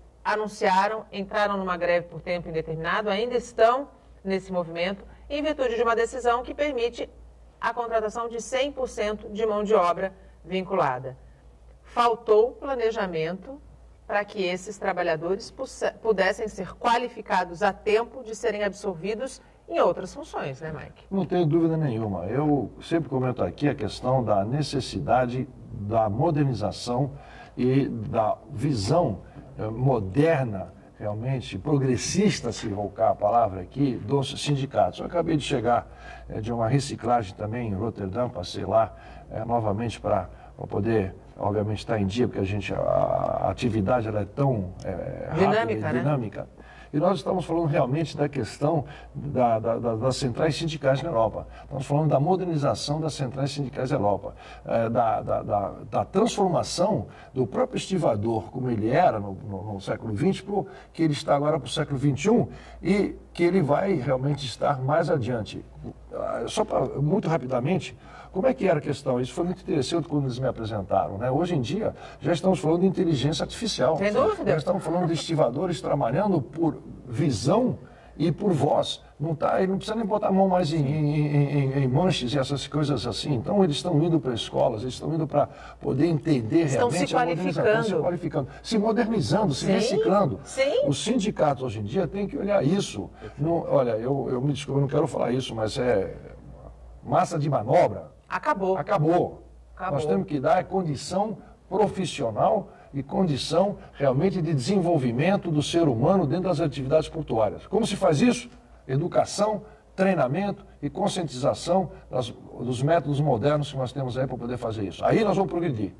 entraram numa greve por tempo indeterminado, ainda estão nesse movimento, em virtude de uma decisão que permite a contratação de 100% de mão de obra vinculada. Faltou planejamento para que esses trabalhadores pudessem ser qualificados a tempo de serem absorvidos em outras funções, né, Mike? Não tenho dúvida nenhuma. Eu sempre comento aqui a questão da necessidade da modernização e da visão moderna, realmente progressista, se colocar a palavra aqui, dos sindicatos. Eu acabei de chegar de uma reciclagem também em Roterdã, passei lá novamente para poder, obviamente, estar em dia, porque a atividade ela é tão rápida e dinâmica. E nós estamos falando realmente da questão das centrais sindicais na Europa. Estamos falando da modernização das centrais sindicais na Europa, da transformação do próprio estivador, como ele era no século XX, que ele está agora para o século XXI e que ele vai realmente estar mais adiante. Só muito rapidamente, como é que era a questão? Isso foi muito interessante quando eles me apresentaram, né? Hoje em dia, já estamos falando de inteligência artificial. Sem dúvida. Já estamos falando de estivadores trabalhando por visão e por voz. Ele não precisa nem botar a mão mais em manches e essas coisas assim. Então, eles estão indo para escolas, eles estão indo para poder entender realmente a modernização. Estão se qualificando, se modernizando, se reciclando. Sim. Os sindicatos, hoje em dia, têm que olhar isso. Olha, eu me desculpo, eu não quero falar isso, mas massa de manobra. Acabou. Nós temos que dar condição profissional e condição realmente de desenvolvimento do ser humano dentro das atividades portuárias. Como se faz isso? Educação, treinamento e conscientização dos métodos modernos que nós temos aí para poder fazer isso. Aí nós vamos progredir.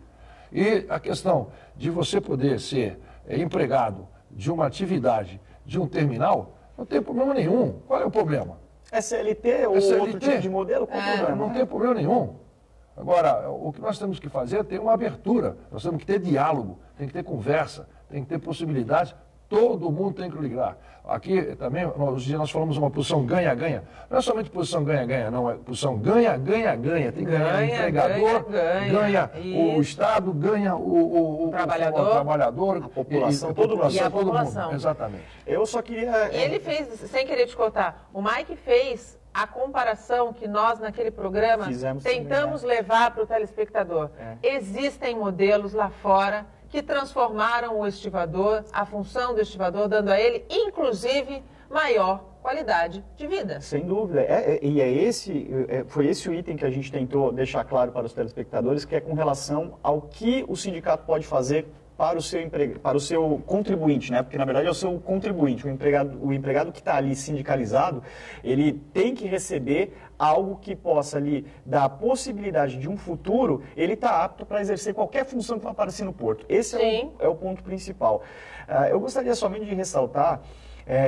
E a questão de você poder ser empregado de uma atividade, de um terminal, não tem problema nenhum. Qual é o problema? SLT ou outro tipo de modelo? Não tem problema nenhum. Agora, o que nós temos que fazer é ter uma abertura. Nós temos que ter diálogo, tem que ter conversa, tem que ter possibilidade. Todo mundo tem que ligar. Aqui também, hoje nós falamos uma posição ganha-ganha. Não é somente posição ganha-ganha, não. É posição ganha-ganha-ganha. Tem que ganhar o empregador, ganha o Estado, ganha o trabalhador, a população, todo mundo. Exatamente. Eu só queria... E ele fez, sem querer te cortar, o Mike fez a comparação que nós, naquele programa, tentamos levar para o telespectador. Existem modelos lá fora que transformaram o estivador, a função do estivador, dando a ele, inclusive, maior qualidade de vida. Sem dúvida. Foi esse o item que a gente tentou deixar claro para os telespectadores, que é com relação ao que o sindicato pode fazer para o seu contribuinte, né? Porque na verdade é o seu contribuinte, o empregado que está ali sindicalizado, ele tem que receber algo que possa ali dar a possibilidade de um futuro, ele está apto para exercer qualquer função que vai aparecer no porto. Esse é o ponto principal. Eu gostaria somente de ressaltar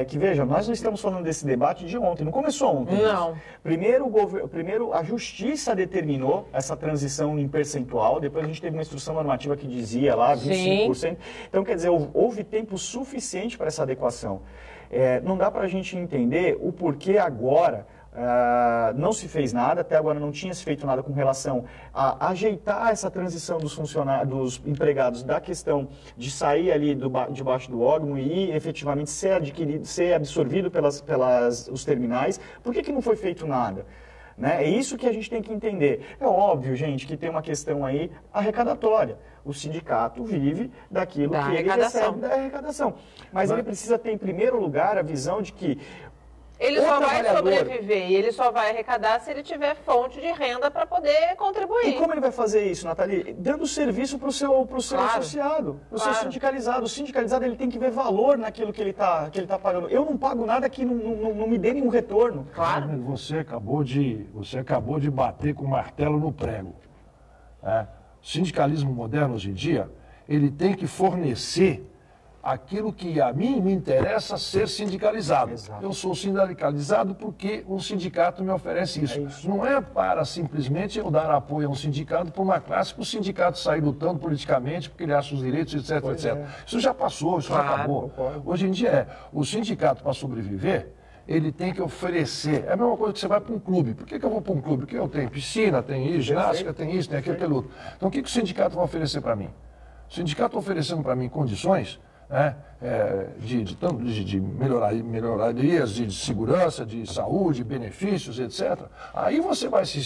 que, veja, nós não estamos falando desse debate de ontem, não começou ontem. Não. Primeiro, a Justiça determinou essa transição em percentual, depois a gente teve uma instrução normativa que dizia lá 25%. Sim. Então, quer dizer, houve tempo suficiente para essa adequação. Não dá para a gente entender o porquê agora não se fez nada, até agora não tinha se feito nada com relação a ajeitar essa transição dos empregados da questão de sair ali debaixo do órgão e efetivamente ser absorvido pelos terminais. Por que não foi feito nada? Né? É isso que a gente tem que entender. É óbvio, gente, que tem uma questão aí arrecadatória. O sindicato vive daquilo que ele recebe da arrecadação. Mas ele precisa ter, em primeiro lugar, a visão de que ele só vai sobreviver e ele só vai arrecadar se ele tiver fonte de renda para poder contribuir. E como ele vai fazer isso, Nathalie? Dando serviço para o seu associado, para o seu sindicalizado. O sindicalizado ele tem que ver valor naquilo que ele tá pagando. Eu não pago nada que não me dê nenhum retorno. Claro. Você acabou de bater com o martelo no prego. O sindicalismo moderno hoje em dia, ele tem que fornecer aquilo que a mim me interessa ser sindicalizado. Exato. Eu sou sindicalizado porque um sindicato me oferece isso. Não é para simplesmente eu dar apoio a um sindicato para uma classe que o sindicato sai lutando politicamente porque ele acha os direitos, etc. Isso já passou, isso já acabou. Hoje em dia o sindicato, para sobreviver, ele tem que oferecer. É a mesma coisa que você vai para um clube. Por que eu vou para um clube? Porque eu tenho piscina, tem isso, ginástica, tem isso, tem aquilo, aquele outro. Então o que o sindicato vai oferecer para mim? O sindicato oferecendo para mim condições de melhorias de segurança, de saúde, benefícios, etc. Aí você vai se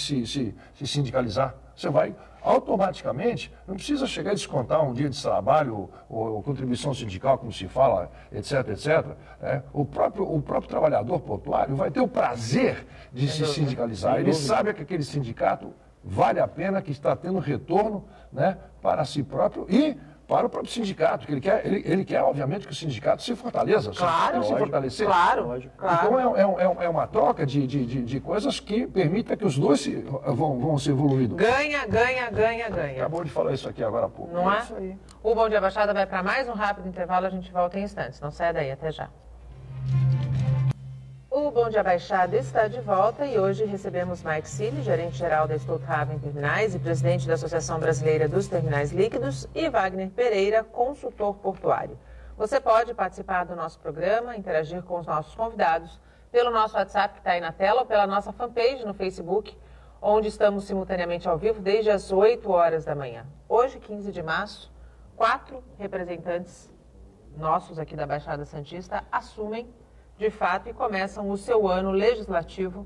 sindicalizar. Você vai automaticamente, não precisa chegar a descontar um dia de trabalho ou contribuição sindical, como se fala, etc. O próprio trabalhador portuário vai ter o prazer de se sindicalizar. Ele sabe que aquele sindicato vale a pena, que está tendo retorno, né, para si próprio e para o próprio sindicato, que ele quer, obviamente, que o sindicato se fortaleça, se fortalecer. Claro. Então é uma troca de coisas que permita que os dois vão se evoluindo. Ganha. Acabou de falar isso aqui agora há pouco. Não é? Isso aí. O Bom Dia Baixada vai para mais um rápido intervalo, a gente volta em instantes. Não saia daí, até já. O Bom Dia Baixada está de volta e hoje recebemos Mike Cili, gerente-geral da Stolthaven Terminais e presidente da Associação Brasileira dos Terminais Líquidos, e Wagner Pereira, consultor portuário. Você pode participar do nosso programa, interagir com os nossos convidados pelo nosso WhatsApp que está aí na tela ou pela nossa fanpage no Facebook, onde estamos simultaneamente ao vivo desde as 8 horas da manhã. Hoje, 15 de março, 4 representantes nossos aqui da Baixada Santista assumem de fato, e começam o seu ano legislativo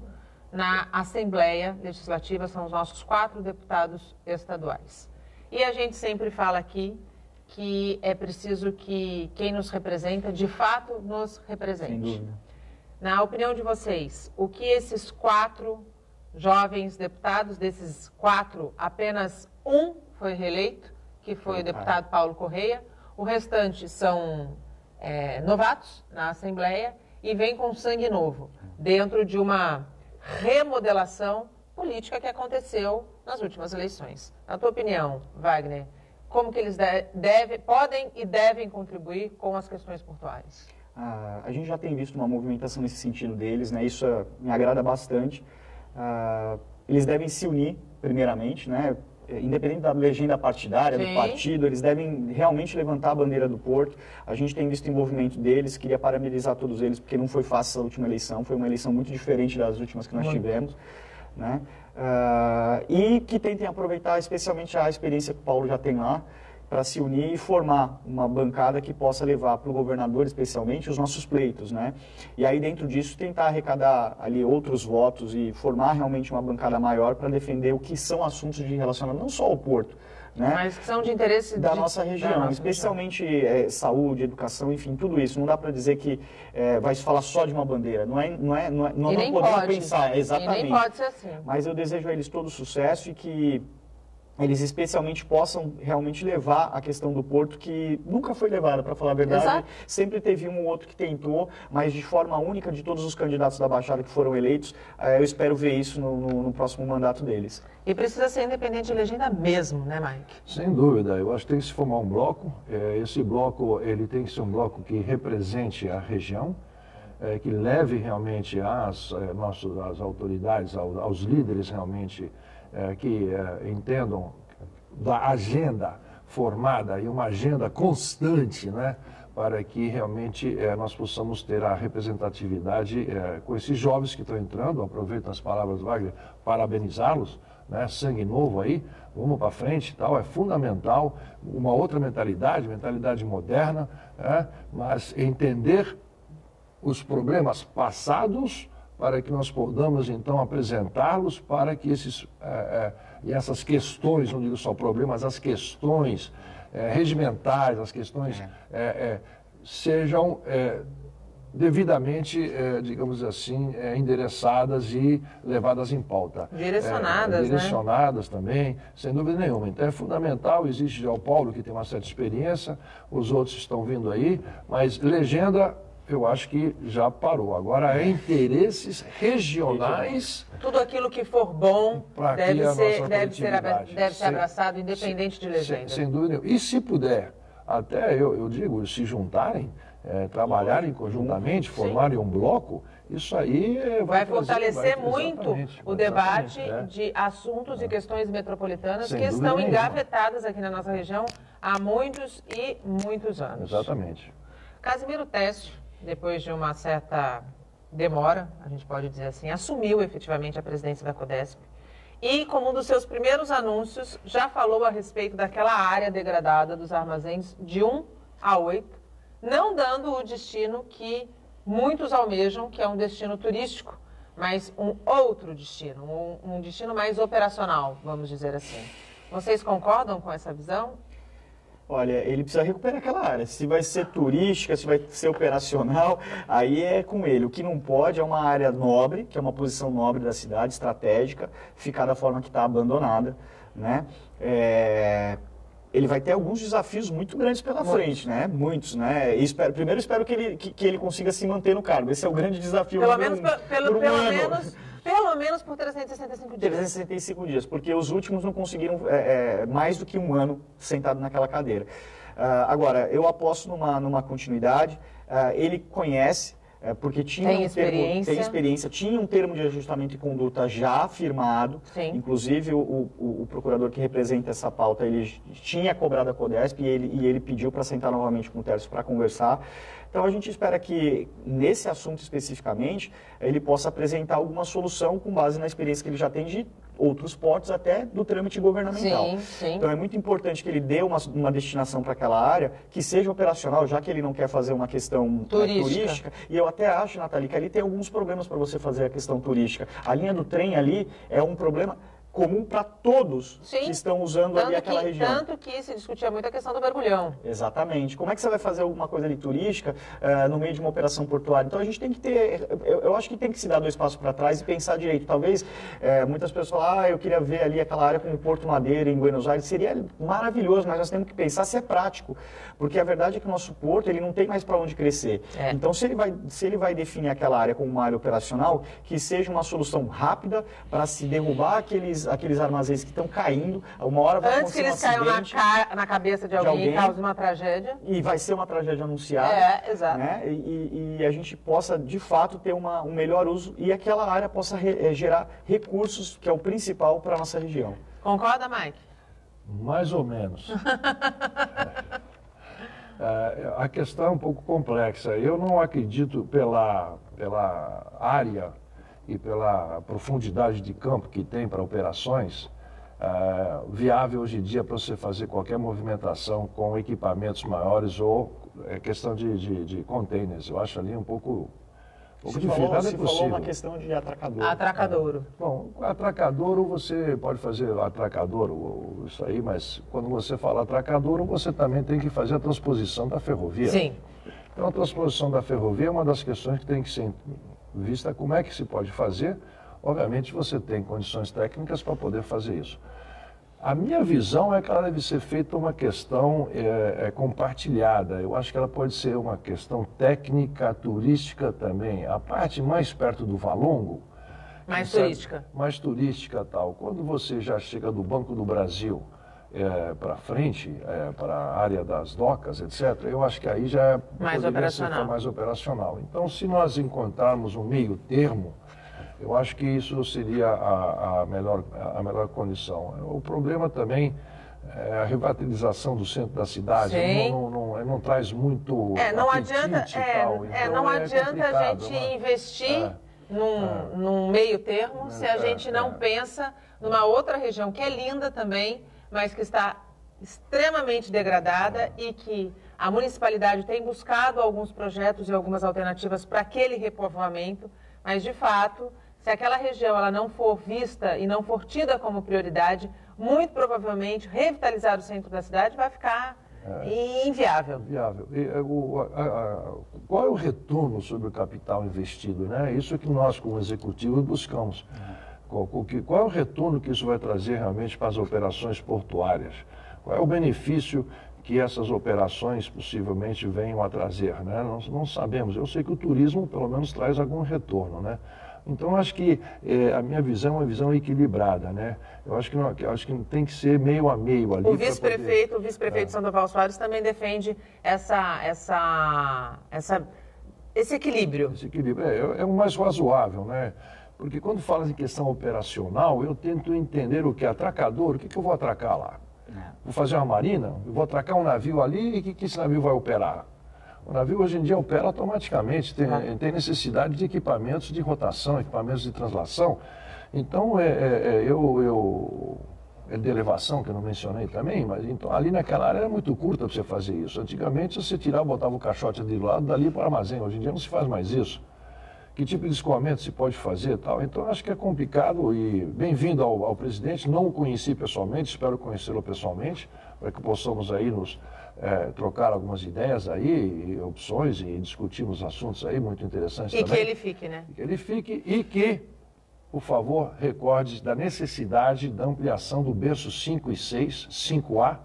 na Assembleia Legislativa, são os nossos 4 deputados estaduais. E a gente sempre fala aqui que é preciso que quem nos representa, de fato, nos represente. Sem dúvida. Na opinião de vocês, o que esses 4 jovens deputados, desses 4, apenas um foi reeleito, que foi o deputado Paulo Correia, o restante são novatos na Assembleia, e vem com sangue novo, dentro de uma remodelação política que aconteceu nas últimas eleições. Na tua opinião, Wagner, como que eles podem e devem contribuir com as questões portuárias? A gente já tem visto uma movimentação nesse sentido deles, né? Isso me agrada bastante. Eles devem se unir, primeiramente, né? independente da legenda partidária, Sim. do partido, eles devem realmente levantar a bandeira do Porto. A gente tem visto o envolvimento deles, queria parabenizar todos eles, porque não foi fácil essa última eleição, foi uma eleição muito diferente das últimas que nós tivemos, né? E que tentem aproveitar especialmente a experiência que o Paulo já tem lá, para se unir e formar uma bancada que possa levar para o governador, especialmente, os nossos pleitos, né? E aí, dentro disso, tentar arrecadar ali outros votos e formar realmente uma bancada maior para defender o que são assuntos de relacionamento, não só ao Porto, né? Mas que são de interesse da nossa região, especialmente saúde, educação, enfim, tudo isso. Não dá para dizer que vai se falar só de uma bandeira. Não podemos pensar exatamente. E nem pode ser assim. Mas eu desejo a eles todo sucesso e que eles especialmente possam realmente levar a questão do Porto, que nunca foi levada, para falar a verdade. Exato. Sempre teve um ou outro que tentou, mas de forma única de todos os candidatos da Baixada que foram eleitos. Eu espero ver isso no próximo mandato deles. E precisa ser independente de legenda mesmo, né, Mike? Sem dúvida, eu acho que tem que se formar um bloco. Esse bloco ele tem que ser um bloco que represente a região, que leve realmente às autoridades, aos líderes realmente, que entendam da agenda formada e uma agenda constante, né, para que realmente nós possamos ter a representatividade com esses jovens que estão entrando. Aproveito as palavras do Wagner, parabenizá-los, né, sangue novo aí, vamos para frente e tal, é fundamental, uma outra mentalidade moderna, mas entender os problemas passados para que nós podamos, então, apresentá-los para que essas questões, não digo só problemas, as questões regimentais, as questões sejam devidamente, digamos assim, endereçadas e levadas em pauta. Direcionadas, Direcionadas também, sem dúvida nenhuma. Então é fundamental, existe já o Paulo, que tem uma certa experiência, os outros estão vindo aí, mas legenda, eu acho que já parou. Agora é interesses regionais. Tudo aquilo que for bom deve ser abraçado, independente de legenda. Sem dúvida. E se puder, até eu digo, se juntarem, trabalharem conjuntamente, formarem um bloco, isso aí vai fortalecer muito o debate de assuntos e questões metropolitanas que estão engavetadas aqui na nossa região há muitos e muitos anos. Exatamente. Casimiro Técio, depois de uma certa demora, a gente pode dizer assim, assumiu efetivamente a presidência da Codesp e, como um dos seus primeiros anúncios, já falou a respeito daquela área degradada dos armazéns de 1 a 8, não dando o destino que muitos almejam, que é um destino turístico, mas um outro destino, um destino mais operacional, vamos dizer assim. Vocês concordam com essa visão? Olha, ele precisa recuperar aquela área. Se vai ser turística, se vai ser operacional, aí é com ele. O que não pode é uma área nobre, que é uma posição nobre da cidade, estratégica, ficar da forma que está abandonada, né? Ele vai ter alguns desafios muito grandes pela frente, né? Muitos, né? E primeiro espero que ele consiga se manter no cargo. Esse é o grande desafio. Pelo menos por 365 dias. 365 dias, porque os últimos não conseguiram mais do que um ano sentado naquela cadeira. Agora, eu aposto numa continuidade. Ele conhece, porque tem experiência, tinha um termo de ajustamento e conduta já firmado. Sim. Inclusive, o procurador que representa essa pauta, ele tinha cobrado a Codesp e ele pediu para sentar novamente com o Tércio para conversar. Então, a gente espera que, nesse assunto especificamente, ele possa apresentar alguma solução com base na experiência que ele já tem de outros portos, até do trâmite governamental. Sim, sim. Então, é muito importante que ele dê uma destinação para aquela área, que seja operacional, já que ele não quer fazer uma questão turística. E eu até acho, Nathalie, que ali tem alguns problemas para você fazer a questão turística. A linha do trem ali é um problema comum para todos que estão usando ali aquela região. Tanto que se discutia muito a questão do mergulhão. Exatamente. Como é que você vai fazer alguma coisa ali turística no meio de uma operação portuária? Então a gente tem que ter, eu acho que tem que se dar 2 passos para trás e pensar direito. Talvez muitas pessoas falam, eu queria ver ali aquela área como Porto Madeira em Buenos Aires, seria maravilhoso, mas nós temos que pensar se é prático, porque a verdade é que o nosso porto ele não tem mais para onde crescer. Então se ele vai definir aquela área como uma área operacional, que seja uma solução rápida para se derrubar aqueles armazéns que estão caindo, uma hora vai antes que acontecer um eles caiam na cabeça de alguém e cause uma tragédia. E vai ser uma tragédia anunciada. Exato. Né? E a gente possa, de fato, ter um melhor uso e aquela área possa gerar recursos, que é o principal para a nossa região. Concorda, Mike? Mais ou menos. A questão é um pouco complexa. Eu não acredito pela área e pela profundidade de campo que tem para operações, viável hoje em dia para você fazer qualquer movimentação com equipamentos maiores ou questão de containers. Eu acho ali um pouco difícil. Você falou uma questão de atracadouro. Atracadouro. Bom, atracadouro você pode fazer atracadouro, isso aí, mas quando você fala atracadouro, você também tem que fazer a transposição da ferrovia. Sim. Então, a transposição da ferrovia é uma das questões que tem que ser vista como é que se pode fazer. Obviamente, você tem condições técnicas para poder fazer isso. A minha visão é que ela deve ser feita uma questão compartilhada. Eu acho que ela pode ser uma questão técnica, turística também. A parte mais perto do Valongo... Mais turística. Mais turística tal. Quando você já chega do Banco do Brasil para frente, para a área das docas, etc., eu acho que aí já mais operacional. Mais operacional. Então, se nós encontrarmos um meio termo, eu acho que isso seria a melhor condição. O problema também é a revitalização do centro da cidade. Não traz muito não adianta, tal. Então, não adianta a gente investir num meio termo se a gente não pensa numa outra região que é linda também, mas que está extremamente degradada e que a municipalidade tem buscado alguns projetos e algumas alternativas para aquele repovoamento, mas de fato... Se aquela região ela não for vista e não for tida como prioridade, muito provavelmente revitalizar o centro da cidade vai ficar inviável. Inviável. Qual é o retorno sobre o capital investido, né? Isso que nós, como executivo, buscamos. Qual é o retorno que isso vai trazer realmente para as operações portuárias? Qual é o benefício que essas operações possivelmente venham a trazer, né? Nós não sabemos. Eu sei que o turismo, pelo menos, traz algum retorno, né? Então, acho que a minha visão é uma visão equilibrada, né? Eu acho que tem que ser meio a meio ali. O vice-prefeito Sandoval Soares também defende esse equilíbrio. Esse equilíbrio é o mais razoável, né? Porque quando fala em questão operacional, eu tento entender o que é atracador, o que eu vou atracar lá? Vou fazer uma marina? Eu vou atracar um navio ali e que esse navio vai operar? O navio hoje em dia opera automaticamente, tem necessidade de equipamentos de rotação, equipamentos de translação. Então, de elevação, que eu não mencionei também, mas então, ali naquela área era muito curta para você fazer isso. Antigamente, você tirava, botava o caixote de lado, dali para o armazém. Hoje em dia não se faz mais isso. Que tipo de escoamento se pode fazer e tal? Então, acho que é complicado e bem-vindo ao presidente. Não o conheci pessoalmente, espero conhecê-lo pessoalmente, para que possamos aí nos... trocar algumas ideias aí, opções e discutirmos assuntos aí muito interessantes também. E que ele fique, né? Que ele fique e que, por favor, recorde da necessidade da ampliação do berço 5 e 6, 5A,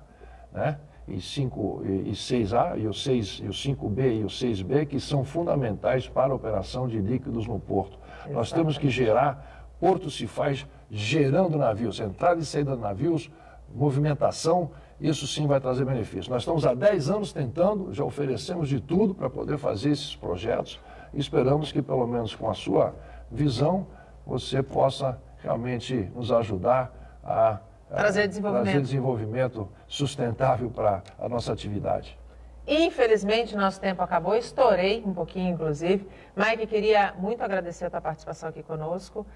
né? E 5 e 6A, e o 5B e o 6B, que são fundamentais para a operação de líquidos no porto. Exatamente. Nós temos que gerar, porto se faz gerando navios, entrada e saída de navios, movimentação. Isso sim vai trazer benefício. Nós estamos há 10 anos tentando, já oferecemos de tudo para poder fazer esses projetos e esperamos que, pelo menos com a sua visão, você possa realmente nos ajudar a trazer desenvolvimento sustentável para a nossa atividade. Infelizmente, nosso tempo acabou, estourei um pouquinho, inclusive. Mike, queria muito agradecer a tua participação aqui conosco.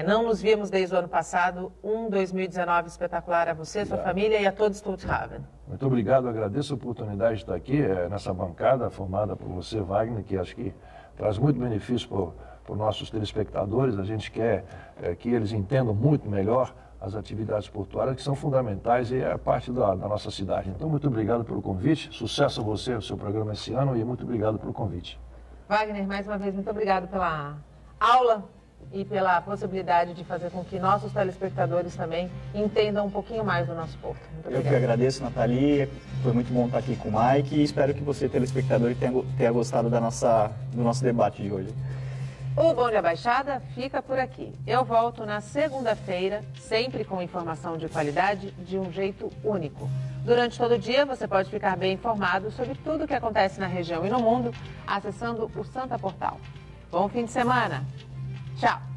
Não nos vimos desde o ano passado. 2019 espetacular a você, a sua família e a todo Stuthaven. Muito obrigado, agradeço a oportunidade de estar aqui nessa bancada formada por você, Wagner, que acho que traz muito benefício para os nossos telespectadores. A gente quer que eles entendam muito melhor as atividades portuárias, que são fundamentais e é parte da nossa cidade. Então, muito obrigado pelo convite, sucesso a você, o seu programa esse ano, e muito obrigado pelo convite. Wagner, mais uma vez, muito obrigado pela aula e pela possibilidade de fazer com que nossos telespectadores também entendam um pouquinho mais do nosso porto. Muito obrigado. Eu que agradeço, Nathalie, foi muito bom estar aqui com o Mike e espero que você, telespectador, tenha gostado do nosso debate de hoje. O Bom Dia Baixada fica por aqui. Eu volto na segunda-feira, sempre com informação de qualidade, de um jeito único. Durante todo o dia, você pode ficar bem informado sobre tudo o que acontece na região e no mundo, acessando o Santa Portal. Bom fim de semana. Tchau.